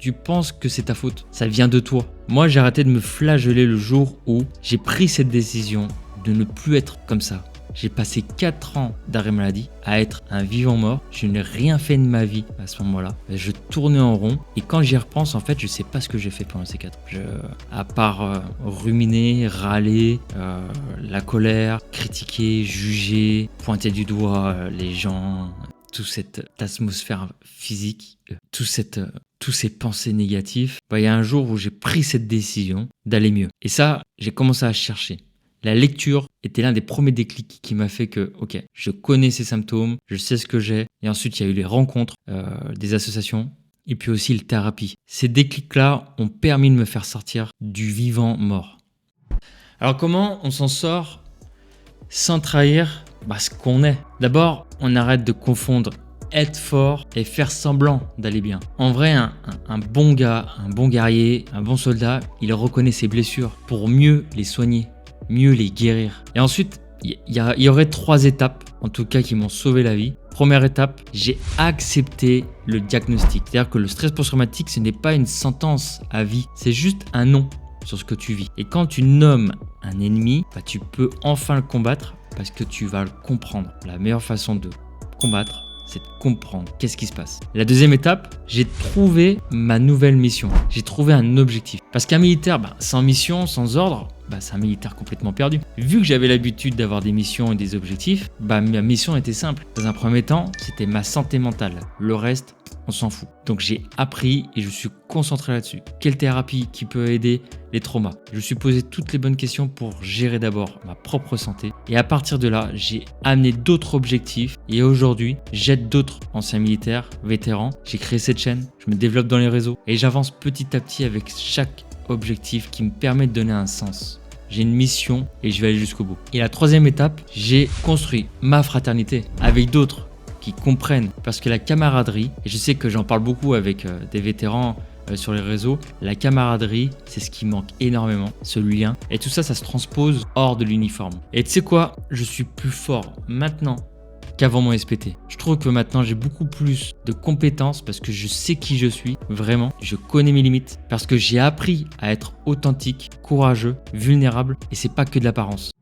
tu penses que c'est ta faute. Ça vient de toi. Moi, j'ai arrêté de me flageller le jour où j'ai pris cette décision de ne plus être comme ça. J'ai passé 4 ans d'arrêt maladie à être un vivant mort. Je n'ai rien fait de ma vie à ce moment-là. Je tournais en rond et quand j'y repense, en fait, je sais pas ce que j'ai fait pendant ces 4 ans. À part ruminer, râler, la colère, critiquer, juger, pointer du doigt les gens, toute cette atmosphère physique, tous ces pensées négatives. Il y a un jour où j'ai pris cette décision d'aller mieux. Et ça, j'ai commencé à chercher. La lecture était l'un des premiers déclics qui m'a fait que, ok, je connais ces symptômes, je sais ce que j'ai. Et ensuite, il y a eu les rencontres, des associations, et puis aussi la thérapie. Ces déclics-là ont permis de me faire sortir du vivant mort. Alors comment on s'en sort sans trahir ce qu'on est? D'abord, on arrête de confondre être fort et faire semblant d'aller bien. En vrai, un bon gars, un bon guerrier, un bon soldat, il reconnaît ses blessures pour mieux les soigner, mieux les guérir. Et ensuite, il y aurait 3 étapes, en tout cas, qui m'ont sauvé la vie. Première étape, j'ai accepté le diagnostic. C'est-à-dire que le stress post-traumatique, ce n'est pas une sentence à vie, c'est juste un nom sur ce que tu vis. Et quand tu nommes un ennemi, tu peux enfin le combattre parce que tu vas le comprendre. La meilleure façon de combattre, c'est de comprendre qu'est-ce qui se passe. La deuxième étape, j'ai trouvé ma nouvelle mission. J'ai trouvé un objectif. Parce qu'un militaire, sans mission, sans ordre, c'est un militaire complètement perdu. Vu que j'avais l'habitude d'avoir des missions et des objectifs, ma mission était simple. Dans un premier temps, c'était ma santé mentale. Le reste, on s'en fout. Donc j'ai appris et je suis concentré là-dessus. Quelle thérapie qui peut aider les traumas? Je me suis posé toutes les bonnes questions pour gérer d'abord ma propre santé. Et à partir de là, j'ai amené d'autres objectifs. Et aujourd'hui, j'aide d'autres anciens militaires, vétérans. J'ai créé cette chaîne, je me développe dans les réseaux. Et j'avance petit à petit avec chaque objectif qui me permet de donner un sens. J'ai une mission et je vais aller jusqu'au bout. Et la troisième étape, j'ai construit ma fraternité avec d'autres qui comprennent. Parce que la camaraderie, et je sais que j'en parle beaucoup avec des vétérans sur les réseaux, la camaraderie, c'est ce qui manque énormément, ce lien. Et tout ça, ça se transpose hors de l'uniforme. Et tu sais quoi? Je suis plus fort maintenant qu'avant mon SPT. Je trouve que maintenant j'ai beaucoup plus de compétences parce que je sais qui je suis, vraiment, je connais mes limites, parce que j'ai appris à être authentique, courageux, vulnérable, et c'est pas que de l'apparence.